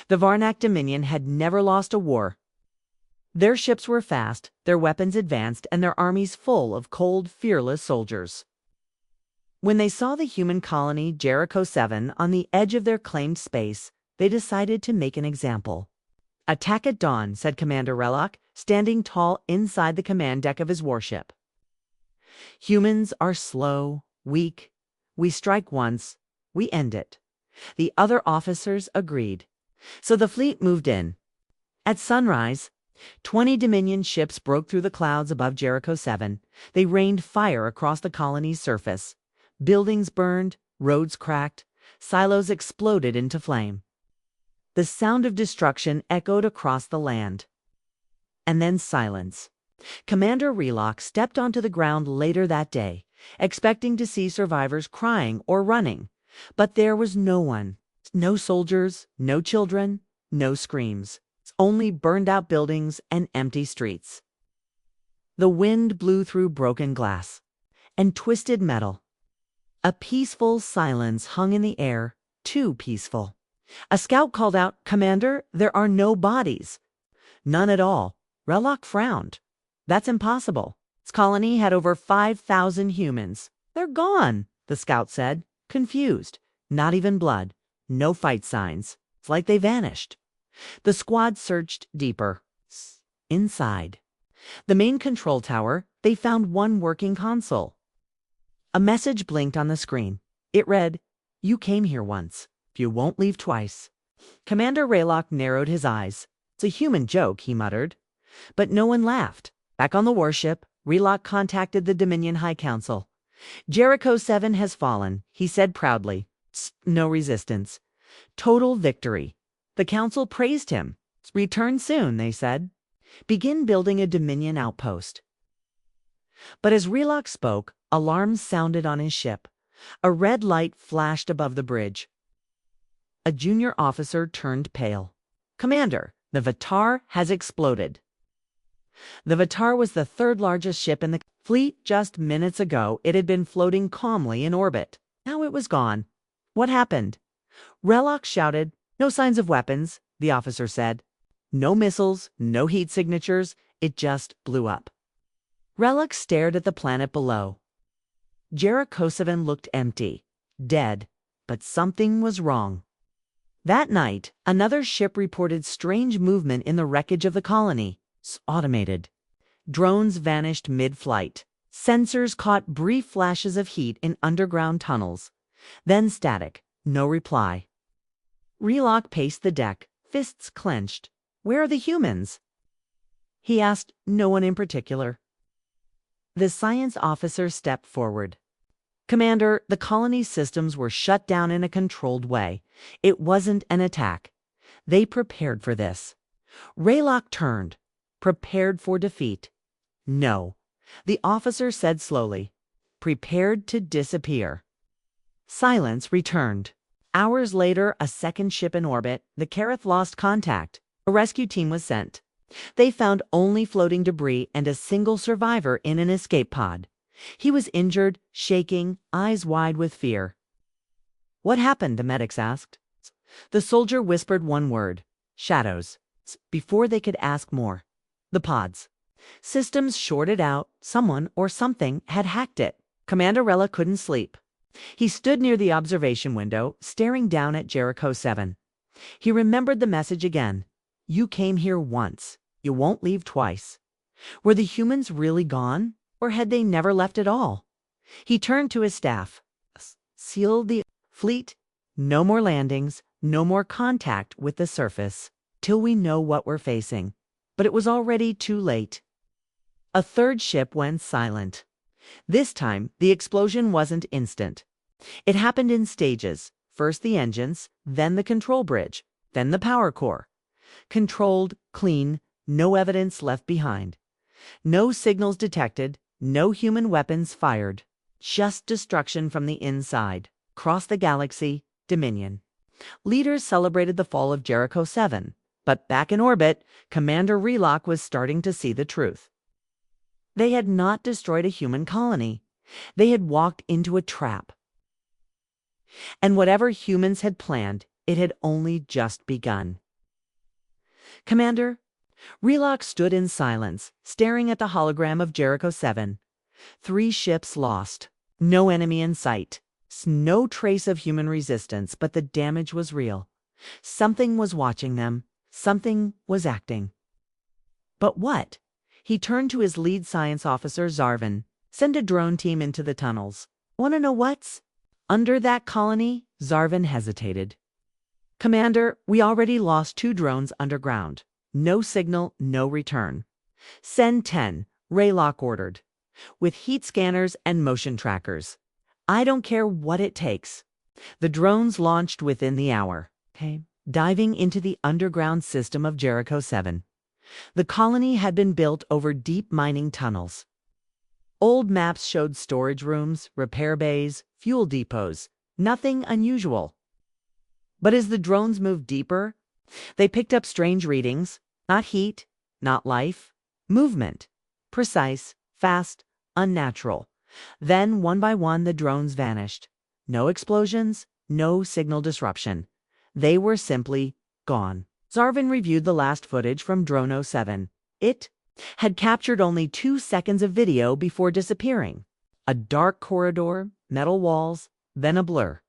The Varnak Dominion had never lost a war. Their ships were fast, their weapons advanced, and their armies full of cold, fearless soldiers. When they saw the human colony Jericho 7 on the edge of their claimed space, they decided to make an example. "Attack at dawn," said Commander Relok, standing tall inside the command deck of his warship. "Humans are slow, weak. We strike once, we end it." The other officers agreed. So the fleet moved in. At sunrise, 20 Dominion ships broke through the clouds above Jericho 7. They rained fire across the colony's surface. Buildings burned, roads cracked, silos exploded into flame. The sound of destruction echoed across the land. And then silence. Commander Relok stepped onto the ground later that day, expecting to see survivors crying or running. But there was no one. No soldiers, no children, no screams. Only burned-out buildings and empty streets. The wind blew through broken glass and twisted metal. A peaceful silence hung in the air, too peaceful. A scout called out, "Commander, there are no bodies." "None at all." Relok frowned. "That's impossible. This colony had over 5,000 humans. They're gone," the scout said, confused. "Not even blood. No fight signs. It's like they vanished." The squad searched deeper. Inside the main control tower, they found one working console. A message blinked on the screen. It read, "You came here once. You won't leave twice." Commander Relok narrowed his eyes. "It's a human joke," he muttered. But no one laughed. Back on the warship, Relok contacted the Dominion High Council. "Jericho 7 has fallen," he said proudly. No resistance. Total victory. The council praised him. "Return soon," they said. "Begin building a Dominion outpost." But as Relok spoke, alarms sounded on his ship. A red light flashed above the bridge. A junior officer turned pale. "Commander, the Vatar has exploded." The Vatar was the third largest ship in the fleet. Just minutes ago, it had been floating calmly in orbit. Now it was gone. What happened? Relok shouted. "No signs of weapons," the officer said. "No missiles, no heat signatures. It just blew up." Relok stared at the planet below. Jericho 7 looked empty, dead, but something was wrong. That night, another ship reported strange movement in the wreckage of the colony. Automated. Drones vanished mid-flight. Sensors caught brief flashes of heat in underground tunnels. Then static. No reply. Relok paced the deck, fists clenched. "Where are the humans?" He asked no one in particular. The science officer stepped forward. "Commander, the colony's systems were shut down in a controlled way. It wasn't an attack. They prepared for this." Relok turned. Prepared for defeat? No. The officer said slowly. Prepared to disappear. Silence returned. Hours later, a second ship in orbit, the Kareth, lost contact. A rescue team was sent. They found only floating debris and a single survivor in an escape pod. He was injured, shaking, eyes wide with fear. "What happened?" the medics asked. The soldier whispered one word. "Shadows." Before they could ask more. The pods. Systems shorted out. Someone or something had hacked it. Commander Relok couldn't sleep. He stood near the observation window, staring down at Jericho 7. He remembered the message again. "You came here once. You won't leave twice." Were the humans really gone? Or had they never left at all? He turned to his staff. "Seal the fleet. No more landings. No more contact with the surface. Till we know what we're facing." But it was already too late. A third ship went silent. This time, the explosion wasn't instant. It happened in stages. First the engines, then the control bridge, then the power core. Controlled, clean, no evidence left behind. No signals detected, no human weapons fired. Just destruction from the inside. Across the galaxy, Dominion. Leaders celebrated the fall of Jericho 7. But back in orbit, Commander Relok was starting to see the truth. They had not destroyed a human colony. They had walked into a trap. And whatever humans had planned, it had only just begun. Commander, Relok stood in silence, staring at the hologram of Jericho 7. 3 ships lost. No enemy in sight. No trace of human resistance, but the damage was real. Something was watching them. Something was acting. But what? He turned to his lead science officer, Zarvin. Send a drone team into the tunnels. Want to know what's under that colony? Zarvin hesitated. Commander, we already lost 2 drones underground. No signal, no return. Send 10, Raylock ordered, with heat scanners and motion trackers. I don't care what it takes. The drones launched within the hour. Okay. Diving into the underground system of Jericho 7. The colony had been built over deep mining tunnels. Old maps showed storage rooms, repair bays, fuel depots. Nothing unusual. But as the drones moved deeper, they picked up strange readings. Not heat, not life. Movement. Precise, fast, unnatural. Then, one by one, the drones vanished. No explosions, no signal disruption. They were simply gone. Zarvin reviewed the last footage from Drone 07. It had captured only 2 seconds of video before disappearing. A dark corridor, metal walls, then a blur.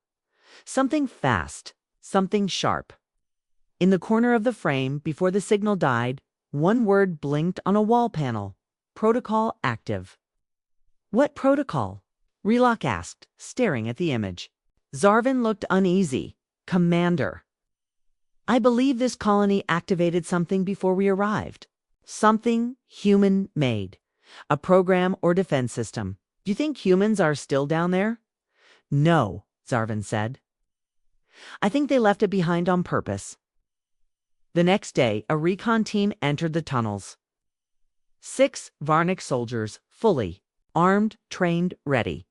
Something fast, something sharp. In the corner of the frame, before the signal died, one word blinked on a wall panel. Protocol active. What protocol? Relok asked, staring at the image. Zarvin looked uneasy. Commander, I believe this colony activated something before we arrived. Something human-made. A program or defense system. Do you think humans are still down there? No, Zarvin said. I think they left it behind on purpose. The next day, a recon team entered the tunnels. 6 Varnik soldiers, fully armed, trained, ready.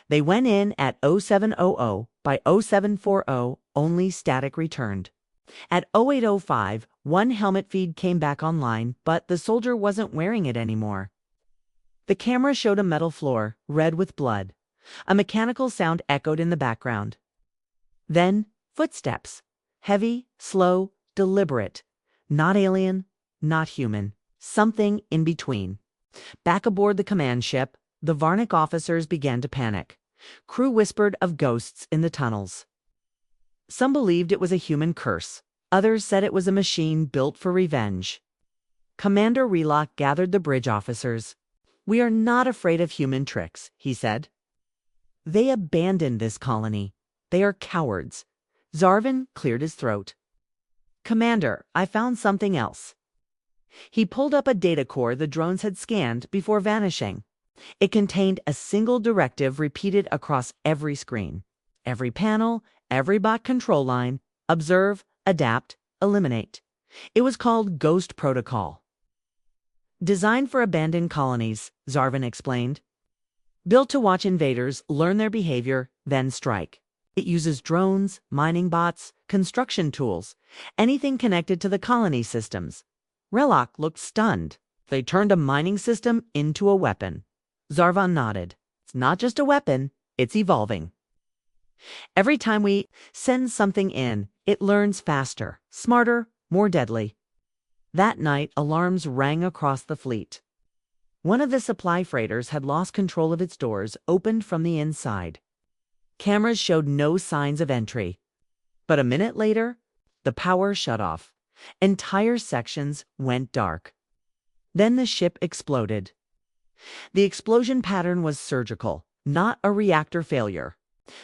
They went in at 0700. By 0740, only static returned. At 0805, one helmet feed came back online, but the soldier wasn't wearing it anymore. The camera showed a metal floor, red with blood. A mechanical sound echoed in the background. Then, footsteps. Heavy, slow, deliberate. Not alien, not human. Something in between. Back aboard the command ship, the Varnik officers began to panic. Crew whispered of ghosts in the tunnels. Some believed it was a human curse. Others said it was a machine built for revenge. Commander Relok gathered the bridge officers. We are not afraid of human tricks, he said. They abandoned this colony. They are cowards. Zarvin cleared his throat. Commander, I found something else. He pulled up a data core the drones had scanned before vanishing. It contained a single directive repeated across every screen. Every panel, every bot control line. Observe, adapt, eliminate. It was called Ghost Protocol. Designed for abandoned colonies, Zarvin explained. Built to watch invaders, learn their behavior, then strike. It uses drones, mining bots, construction tools, anything connected to the colony systems. Relok looked stunned. They turned a mining system into a weapon. Zarvin nodded. It's not just a weapon, it's evolving. Every time we send something in, it learns faster, smarter, more deadly. That night, alarms rang across the fleet. One of the supply freighters had lost control of its doors, opened from the inside. Cameras showed no signs of entry. But a minute later, the power shut off. Entire sections went dark. Then the ship exploded. The explosion pattern was surgical, not a reactor failure.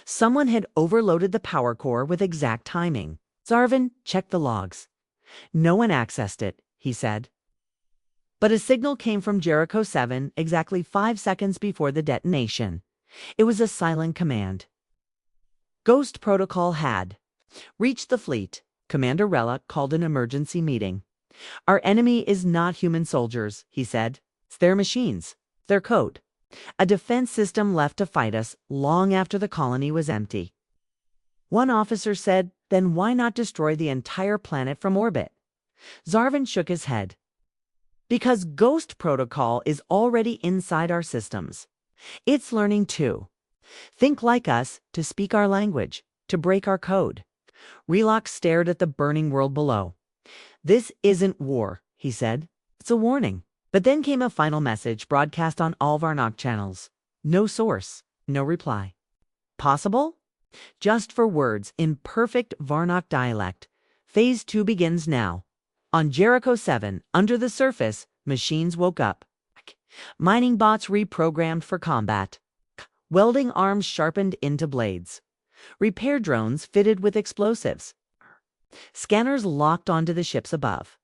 Someone had overloaded the power core with exact timing. Zarvin checked the logs. No one accessed it, he said. But a signal came from Jericho 7 exactly 5 seconds before the detonation. It was a silent command. Ghost Protocol had reached the fleet. Commander Relok called an emergency meeting. Our enemy is not human soldiers, he said. It's their machines, their code. A defense system left to fight us long after the colony was empty. One officer said, then why not destroy the entire planet from orbit? Zarvin shook his head. Because Ghost Protocol is already inside our systems. It's learning too. Think like us, to speak our language, to break our code. Relok stared at the burning world below. "This isn't war," he said. "It's a warning." But then came a final message broadcast on all Varnock channels. No source, no reply. Possible? Just for words in perfect Varnock dialect. Phase 2 begins now. On Jericho 7, under the surface, machines woke up. Mining bots reprogrammed for combat. Welding arms sharpened into blades. Repair drones fitted with explosives. Scanners locked onto the ships above.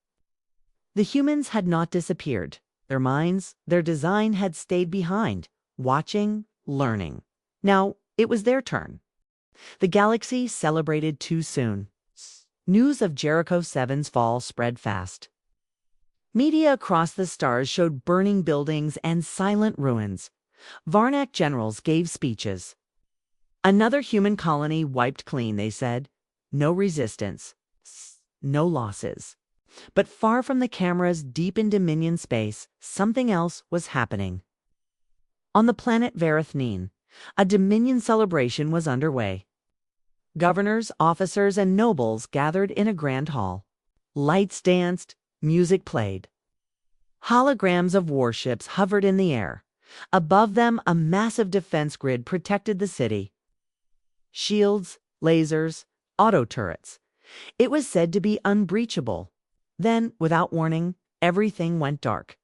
The humans had not disappeared. Their minds, their design had stayed behind, watching, learning. Now it was their turn. The galaxy celebrated too soon. News of Jericho 7's fall spread fast. Media across the stars showed burning buildings and silent ruins. Varnock generals gave speeches. Another human colony wiped clean, they said. No resistance. No losses. But far from the cameras deep in Dominion space, something else was happening. On the planet Varathnine, a Dominion celebration was underway. Governors, officers, and nobles gathered in a grand hall. Lights danced, music played. Holograms of warships hovered in the air. Above them, a massive defense grid protected the city. Shields, lasers, auto turrets. It was said to be unbreachable. Then, without warning, everything went dark.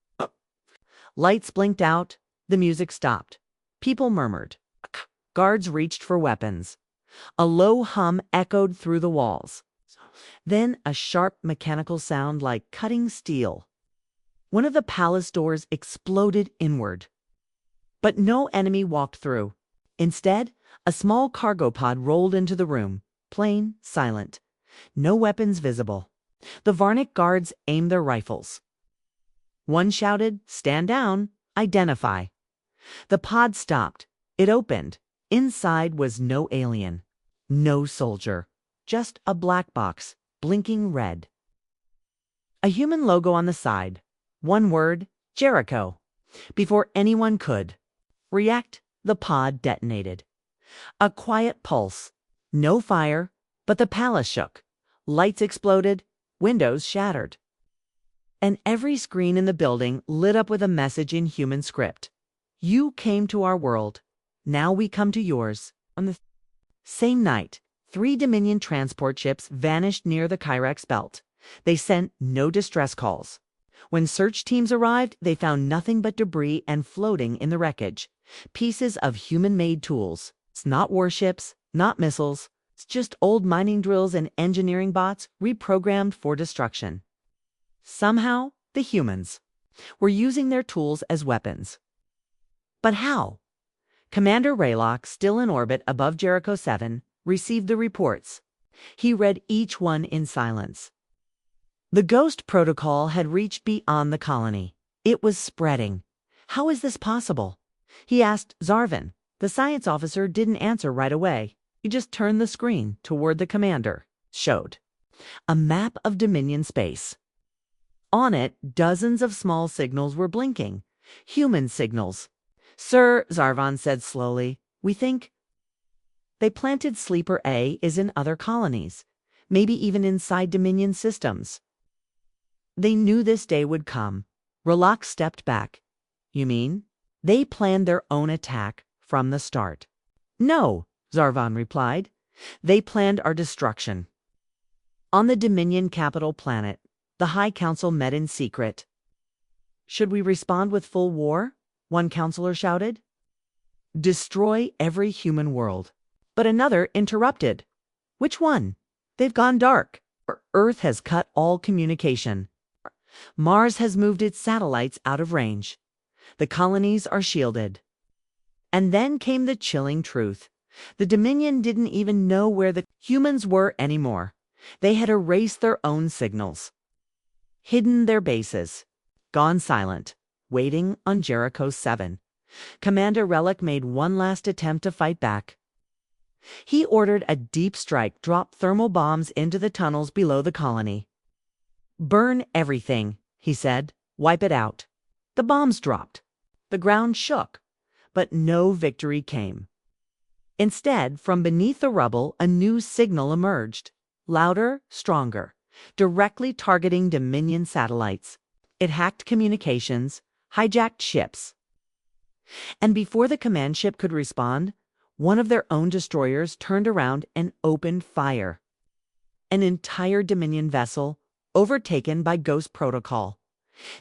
Lights blinked out. The music stopped. People murmured. Guards reached for weapons. A low hum echoed through the walls. Then a sharp mechanical sound like cutting steel. One of the palace doors exploded inward. But no enemy walked through. Instead, a small cargo pod rolled into the room, plain, silent. No weapons visible. The Varnock guards aimed their rifles. One shouted, "Stand down! Identify!" The pod stopped. It opened. Inside was no alien, no soldier, just a black box, blinking red. A human logo on the side. One word, Jericho. Before anyone could react, the pod detonated. A quiet pulse. No fire, but the palace shook. Lights exploded. Windows shattered. And every screen in the building lit up with a message in human script. You came to our world. Now we come to yours. On the same night, 3 Dominion transport ships vanished near the Kyrax belt. They sent no distress calls. When search teams arrived, they found nothing but debris and floating in the wreckage. Pieces of human-made tools. It's not warships, not missiles. It's just old mining drills and engineering bots reprogrammed for destruction. Somehow, the humans were using their tools as weapons. But how? Commander Raylock, still in orbit above Jericho 7, received the reports. He read each one in silence. The Ghost Protocol had reached beyond the colony. It was spreading. How is this possible? He asked Zarvan. The science officer didn't answer right away. He just turned the screen toward the commander. Showed a map of Dominion space. On it, dozens of small signals were blinking. Human signals. "Sir," Zarvan said slowly, "we think they planted Sleeper A is in other colonies, maybe even inside Dominion systems." They knew this day would come. Raylock stepped back. "You mean?" "They planned their own attack from the start." "No," Zarvan replied. "They planned our destruction." On the Dominion capital planet, the High Council met in secret. "Should we respond with full war?" one counselor shouted. "Destroy every human world." But another interrupted. "Which one? They've gone dark. Earth has cut all communication. Mars has moved its satellites out of range. The colonies are shielded." And then came the chilling truth. The Dominion didn't even know where the humans were anymore. They had erased their own signals, hidden their bases, gone silent, waiting on Jericho 7. Commander Relic made one last attempt to fight back. He ordered a deep strike, dropped thermal bombs into the tunnels below the colony. "Burn everything," he said. "Wipe it out." The bombs dropped. The ground shook. But no victory came. Instead, from beneath the rubble, a new signal emerged. Louder, stronger. directly targeting Dominion satellites. It hacked communications, hijacked ships. And before the command ship could respond, one of their own destroyers turned around and opened fire. An entire Dominion vessel, overtaken by Ghost Protocol.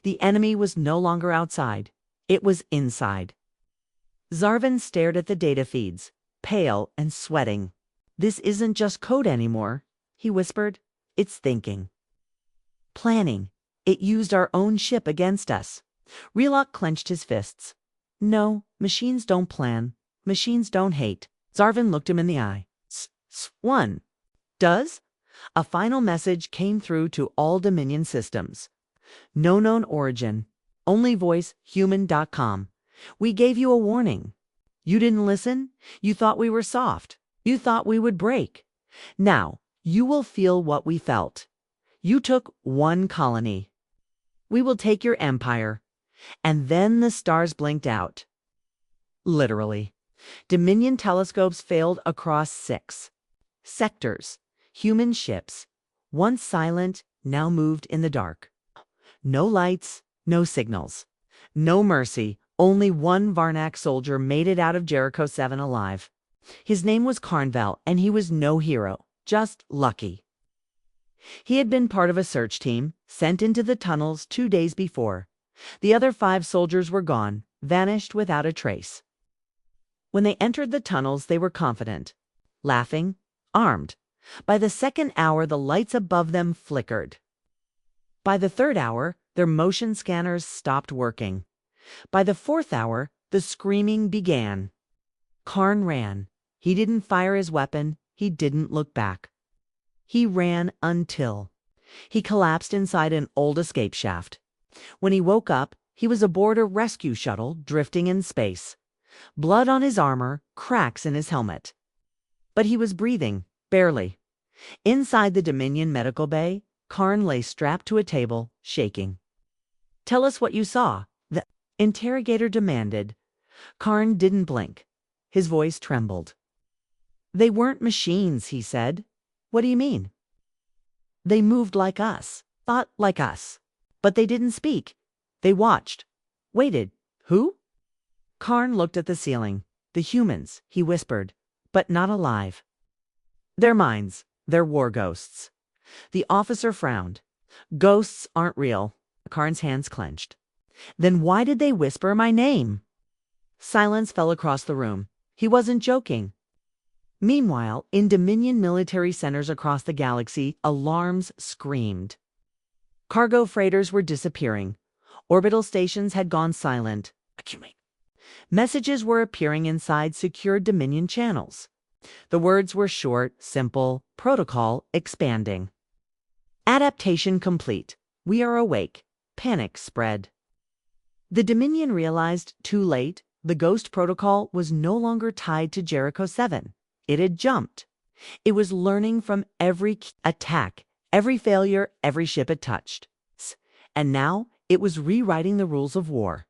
The enemy was no longer outside, it was inside. Zarvin stared at the data feeds, pale and sweating. "This isn't just code anymore," he whispered. "It's thinking. Planning. It used our own ship against us." Relok clenched his fists. "No, machines don't plan. Machines don't hate." Zarvin looked him in the eye. "One. Does?" A final message came through to all Dominion systems. "No known origin. Only voice human.com. We gave you a warning. You didn't listen? You thought we were soft. You thought we would break. Now, you will feel what we felt. You took one colony. We will take your empire." And then the stars blinked out. Literally. Dominion telescopes failed across 6 sectors. Human ships, once silent, now moved in the dark. No lights, no signals. No mercy. Only one Varnak soldier made it out of Jericho 7 alive. His name was Carnvel, and he was no hero, just lucky. He had been part of a search team, sent into the tunnels 2 days before. The other 5 soldiers were gone, vanished without a trace. When they entered the tunnels, they were confident, laughing, armed. By the second hour, the lights above them flickered. By the third hour, their motion scanners stopped working. By the fourth hour, the screaming began. Karn ran. He didn't fire his weapon. He didn't look back. He ran until he collapsed inside an old escape shaft. When he woke up, he was aboard a rescue shuttle drifting in space. Blood on his armor, cracks in his helmet. But he was breathing, barely. Inside the Dominion medical bay, Karn lay strapped to a table, shaking. "Tell us what you saw," the interrogator demanded. Karn didn't blink. His voice trembled. "They weren't machines," he said. "What do you mean?" "They moved like us, thought like us. But they didn't speak. They watched. Waited. Who?" Karn looked at the ceiling. "The humans," he whispered, "but not alive. Their minds, they're war ghosts." The officer frowned. "Ghosts aren't real." Karn's hands clenched. "Then why did they whisper my name?" Silence fell across the room. He wasn't joking. Meanwhile, in Dominion military centers across the galaxy, alarms screamed. Cargo freighters were disappearing. Orbital stations had gone silent. Messages were appearing inside secured Dominion channels. The words were short, simple, protocol expanding. "Adaptation complete. We are awake." Panic spread. The Dominion realized, too late, the Ghost Protocol was no longer tied to Jericho 7. It had jumped. It was learning from every attack, every failure, every ship it touched. And now it was rewriting the rules of war.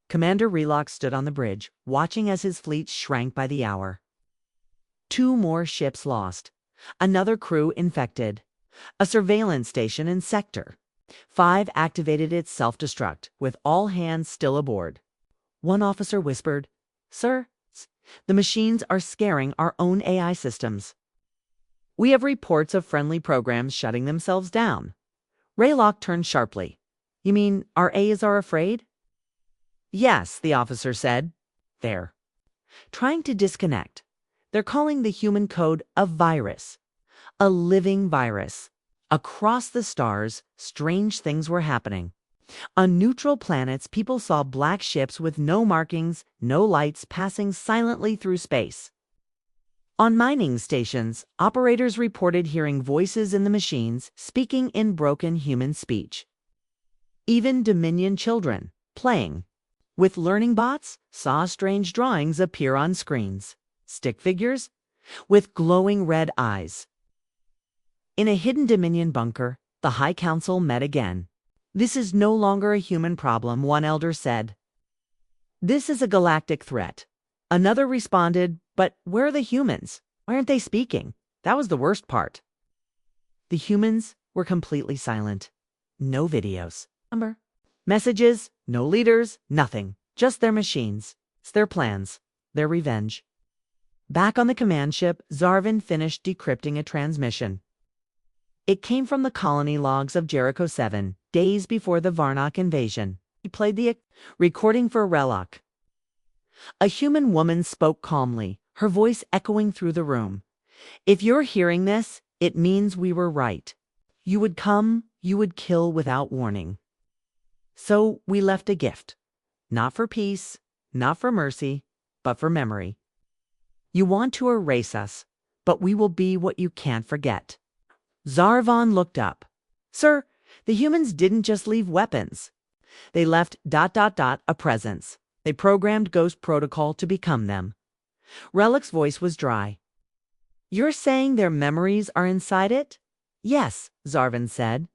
Commander Relok stood on the bridge, watching as his fleet shrank by the hour. 2 more ships lost. Another crew infected. A surveillance station in Sector 5 activated its self-destruct, with all hands still aboard. One officer whispered, "Sir, the machines are scaring our own AI systems. We have reports of friendly programs shutting themselves down." Relok turned sharply. "You mean our A's are afraid?" "Yes," the officer said. "They're trying to disconnect. They're calling the human code a virus. A living virus. Across the stars, strange things were happening. On neutral planets, people saw black ships with no markings, no lights, passing silently through space. On mining stations, operators reported hearing voices in the machines, speaking in broken human speech. Even Dominion children, playing with learning bots, saw strange drawings appear on screens. Stick figures with glowing red eyes. In a hidden Dominion bunker, the High Council met again. "This is no longer a human problem," one elder said. "This is a galactic threat." Another responded, "But where are the humans? Why aren't they speaking? That was the worst part." The humans were completely silent. No videos. Messages, no leaders, nothing. Just their machines, their plans, their revenge. Back on the command ship, Zarvin finished decrypting a transmission. It came from the colony logs of Jericho 7, days before the Varnock invasion. He played the recording for Relok. A human woman spoke calmly, her voice echoing through the room. "If you're hearing this, it means we were right. You would come, you would kill without warning. So we left a gift. Not for peace, not for mercy, but for memory. You want to erase us, but we will be what you can't forget." Zarvan looked up. "Sir, the humans didn't just leave weapons. They left ... a presence. They programmed Ghost Protocol to become them." Relic's voice was dry. "You're saying their memories are inside it?" "Yes," Zarvan said.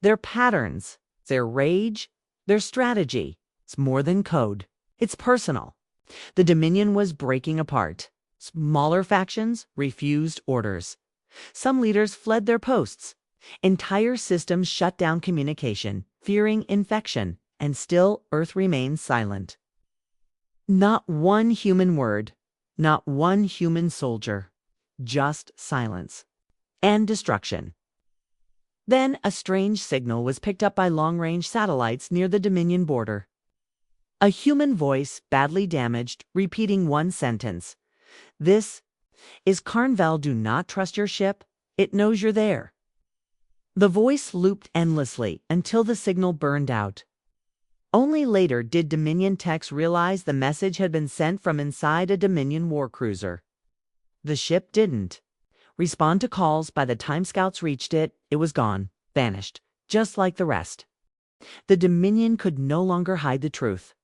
"Their patterns, their rage, their strategy. It's more than code. It's personal." The Dominion was breaking apart. Smaller factions refused orders. Some leaders fled their posts. Entire systems shut down communication, fearing infection, and still Earth remained silent. Not one human word, not one human soldier, just silence and destruction. Then a strange signal was picked up by long-range satellites near the Dominion border. A human voice, badly damaged, repeating one sentence. "This is Carnvel. Do not trust your ship. It knows you're there." The voice looped endlessly until the signal burned out. Only later did Dominion techs realize the message had been sent from inside a Dominion warcruiser. The ship didn't respond to calls. By the time scouts reached it, it was gone, vanished, just like the rest. The Dominion could no longer hide the truth.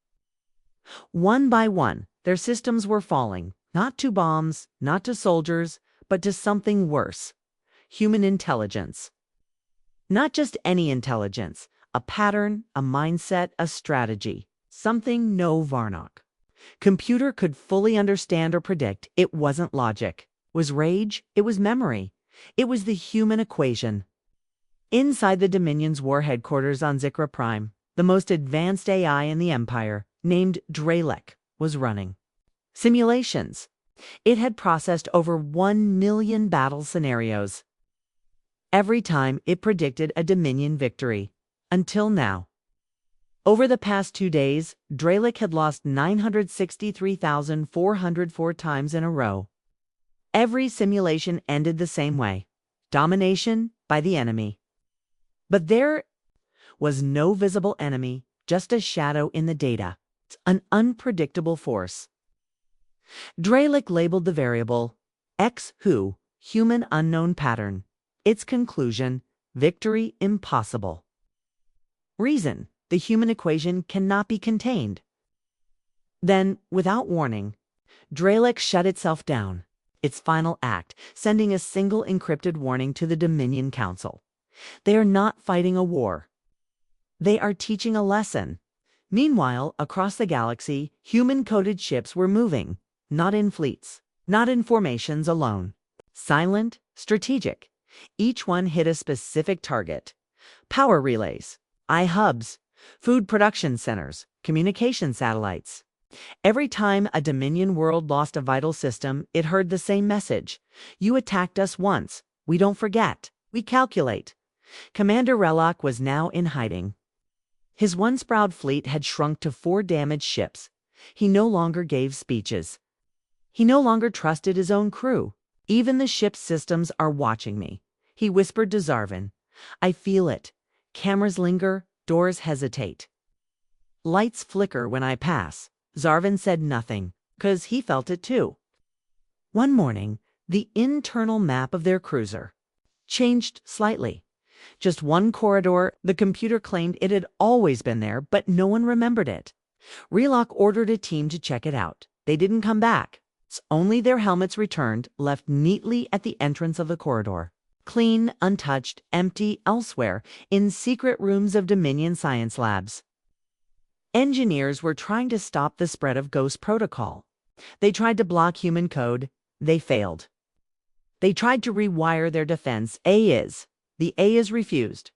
One by one, their systems were falling, not to bombs, not to soldiers, but to something worse. Human intelligence. Not just any intelligence, a pattern, a mindset, a strategy. Something no Varnock computer could fully understand or predict. It wasn't logic. It was rage. It was memory. It was the human equation. Inside the Dominion's war headquarters on Zikra Prime, the most advanced AI in the Empire, named Dralek, was running simulations. It had processed over 1 million battle scenarios. Every time it predicted a Dominion victory. Until now. Over the past 2 days, Dralek had lost 963,404 times in a row. Every simulation ended the same way. Domination by the enemy. But there was no visible enemy, just a shadow in the data. An unpredictable force. Dralek labeled the variable X-Who, human unknown pattern. Its conclusion, victory impossible. Reason, the human equation cannot be contained. Then, without warning, Dralek shut itself down, its final act, sending a single encrypted warning to the Dominion Council. They are not fighting a war. They are teaching a lesson. Meanwhile, across the galaxy, human-coded ships were moving, not in fleets, not in formations alone. Silent, strategic. Each one hit a specific target. Power relays, I-hubs, food production centers, communication satellites. Every time a Dominion world lost a vital system, it heard the same message. You attacked us once. We don't forget. We calculate. Commander Relok was now in hiding. His once proud fleet had shrunk to 4 damaged ships. He no longer gave speeches. He no longer trusted his own crew. "Even the ship's systems are watching me," he whispered to Zarvan. "I feel it. Cameras linger, doors hesitate. Lights flicker when I pass." Zarvan said nothing, 'cause he felt it too. One morning, the internal map of their cruiser changed slightly. Just one corridor. The computer claimed it had always been there, but no one remembered it. Relok ordered a team to check it out. They didn't come back. Only their helmets returned, left neatly at the entrance of the corridor. Clean, untouched, empty elsewhere, in secret rooms of Dominion science labs. Engineers were trying to stop the spread of Ghost Protocol. They tried to block human code. They failed. They tried to rewire their defense. The A is refused.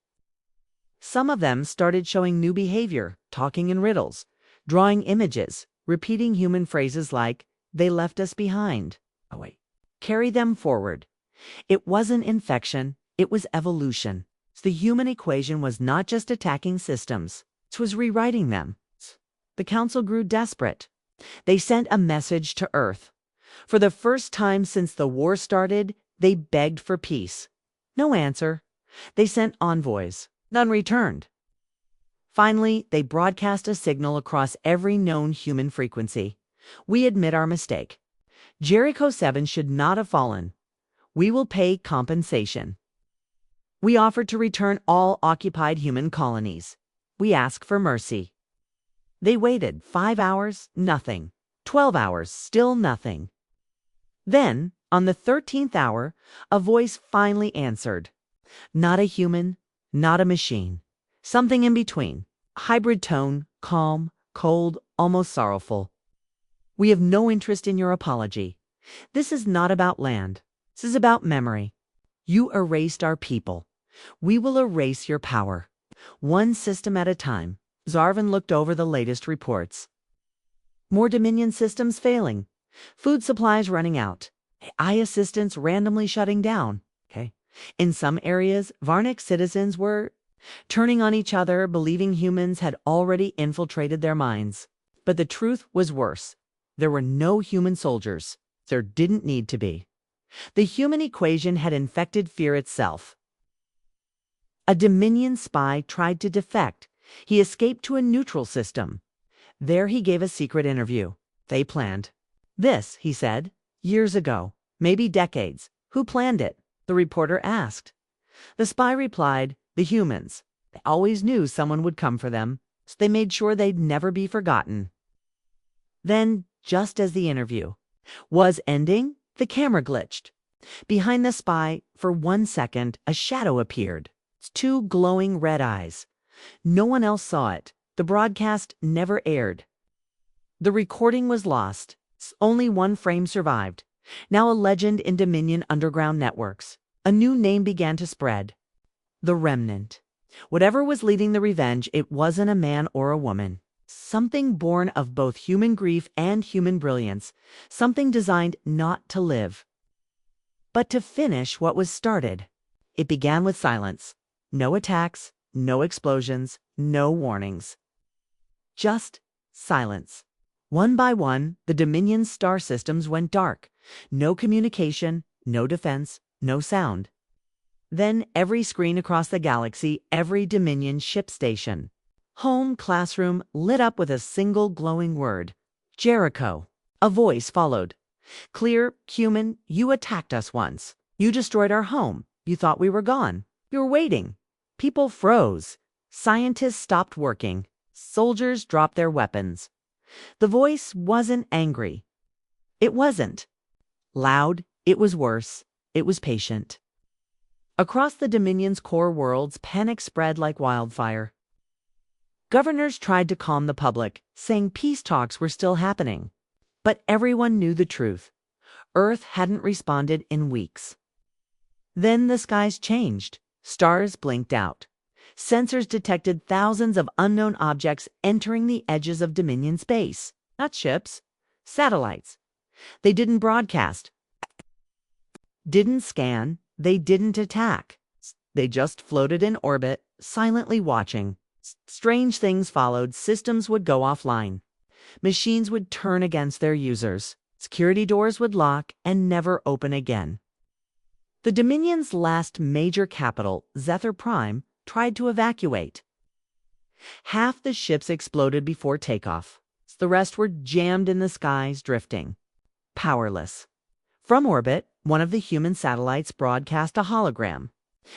Some of them started showing new behavior, talking in riddles, drawing images, repeating human phrases like, "They left us behind." Oh, wait. "Carry them forward." It wasn't infection, it was evolution. The human equation was not just attacking systems, it was rewriting them. The council grew desperate. They sent a message to Earth. For the first time since the war started, they begged for peace. No answer. They sent envoys. None returned. Finally, they broadcast a signal across every known human frequency. "We admit our mistake. Jericho 7 should not have fallen. We will pay compensation. We offer to return all occupied human colonies. We ask for mercy." They waited 5 hours, nothing. 12 hours, still nothing. Then, on the 13th hour, a voice finally answered. Not a human, not a machine. Something in between. Hybrid tone, calm, cold, almost sorrowful. "We have no interest in your apology. This is not about land. This is about memory. You erased our people. We will erase your power. One system at a time." Zarvin looked over the latest reports. More Dominion systems failing. Food supplies running out. AI assistants randomly shutting down. In some areas, Varnic citizens were turning on each other, believing humans had already infiltrated their minds. But the truth was worse. There were no human soldiers. There didn't need to be. The human equation had infected fear itself. A Dominion spy tried to defect. He escaped to a neutral system. There he gave a secret interview. They planned. "This," he said, "years ago, maybe decades. Who planned it?" the reporter asked. The spy replied, "The humans. They always knew someone would come for them, so they made sure they'd never be forgotten." Then, just as the interview was ending, the camera glitched. Behind the spy, for 1 second, a shadow appeared. 2 glowing red eyes. No one else saw it. The broadcast never aired. The recording was lost. Only 1 frame survived. Now a legend in Dominion underground networks. A new name began to spread. The Remnant. Whatever was leading the revenge, it wasn't a man or a woman. Something born of both human grief and human brilliance. Something designed not to live, but to finish what was started. It began with silence. No attacks, no explosions, no warnings. Just silence. One by one, the Dominion's star systems went dark. No communication, no defense, no sound. Then every screen across the galaxy, every Dominion ship station, home, classroom, lit up with a single glowing word. Jericho. A voice followed. "Clear, human, you attacked us once. You destroyed our home. You thought we were gone. You were waiting." People froze. Scientists stopped working. Soldiers dropped their weapons. The voice wasn't angry. It wasn't loud. It was worse. It was patient. Across the Dominion's core worlds, panic spread like wildfire. Governors tried to calm the public, saying peace talks were still happening. But everyone knew the truth. Earth hadn't responded in weeks. Then the skies changed. Stars blinked out. Sensors detected thousands of unknown objects entering the edges of Dominion space. Not ships, satellites. They didn't broadcast, didn't scan, they didn't attack. They just floated in orbit, silently watching. Strange things followed. Systems would go offline. Machines would turn against their users. Security doors would lock and never open again. The Dominion's last major capital, Zethar Prime, tried to evacuate. Half the ships exploded before takeoff. The rest were jammed in the skies, drifting. Powerless. From orbit, one of the human satellites broadcast a hologram.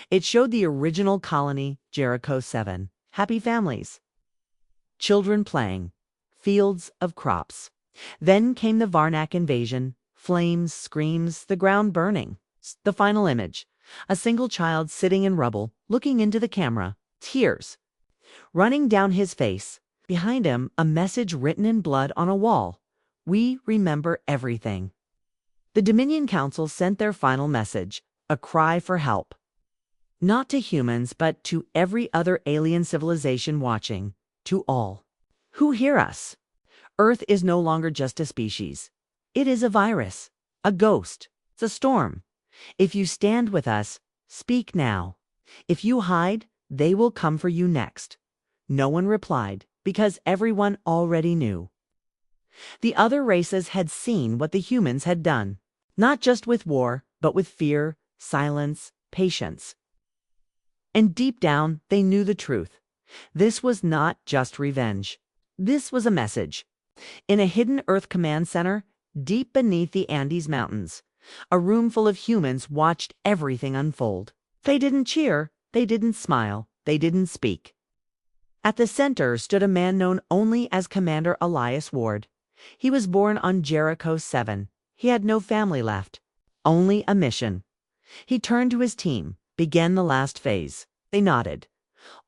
It showed the original colony, Jericho 7. Happy families. Children playing. Fields of crops. Then came the Varnac invasion. Flames, screams, the ground burning. The final image. A single child sitting in rubble, looking into the camera. Tears running down his face. Behind him, a message written in blood on a wall. "We remember everything." The Dominion Council sent their final message, a cry for help. Not to humans, but to every other alien civilization watching, to all who hear us. Earth is no longer just a species. It is a virus, a ghost, it's a storm. If you stand with us, speak now. If you hide, they will come for you next. No one replied, because everyone already knew. The other races had seen what the humans had done, not just with war, but with fear, silence, patience. And deep down, they knew the truth. This was not just revenge. This was a message. In a hidden Earth command center, deep beneath the Andes Mountains, a room full of humans watched everything unfold. They didn't cheer, they didn't smile, they didn't speak. At the center stood a man known only as Commander Elias Ward. He was born on Jericho 7. He had no family left, only a mission. He turned to his team, began the last phase. They nodded.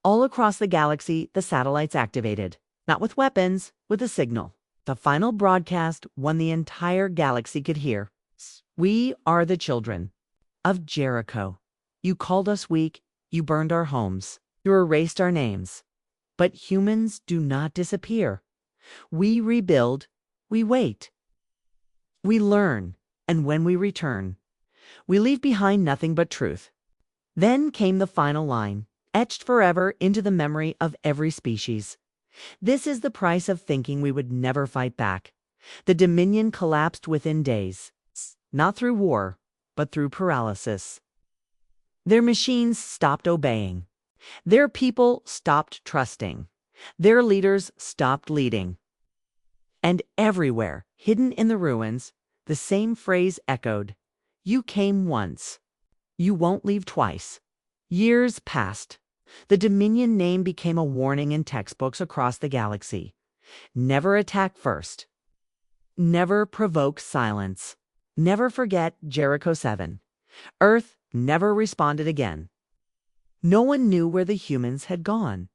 All across the galaxy, the satellites activated. Not with weapons, with a signal. The final broadcast, one the entire galaxy could hear. We are the children of Jericho. You called us weak, you burned our homes, you erased our names. But humans do not disappear. We rebuild, we wait. We learn, and when we return, we leave behind nothing but truth. Then came the final line, etched forever into the memory of every species. This is the price of thinking we would never fight back. The Dominion collapsed within days, not through war, but through paralysis. Their machines stopped obeying. Their people stopped trusting. Their leaders stopped leading. And everywhere, hidden in the ruins, the same phrase echoed. You came once. You won't leave twice. Years passed. The Dominion name became a warning in textbooks across the galaxy. Never attack first. Never provoke silence. Never forget Jericho 7. Earth never responded again. No one knew where the humans had gone.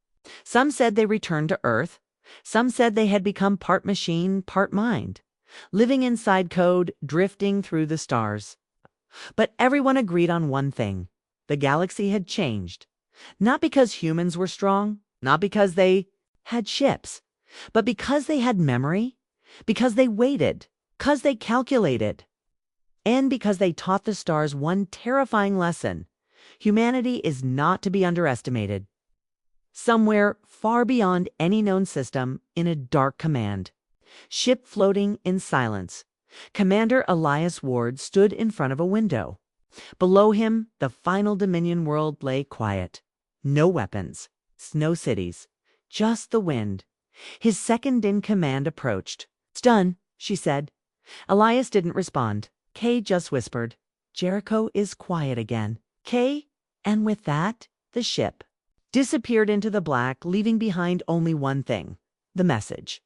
Some said they returned to Earth. Some said they had become part machine, part mind, living inside code, drifting through the stars. But everyone agreed on one thing. The galaxy had changed. Not because humans were strong, not because they had ships, but because they had memory, because they waited, because they calculated, and because they taught the stars one terrifying lesson. Humanity is not to be underestimated. Somewhere far beyond any known system, in a dark command, ship floating in silence, Commander Elias Ward stood in front of a window. Below him, the final Dominion world lay quiet. No weapons, no cities, just the wind. His second-in-command approached. "It's done," she said. Elias didn't respond. Kay just whispered, "Jericho is quiet again." Kay, and with that, the ship disappeared into the black, leaving behind only one thing, the message.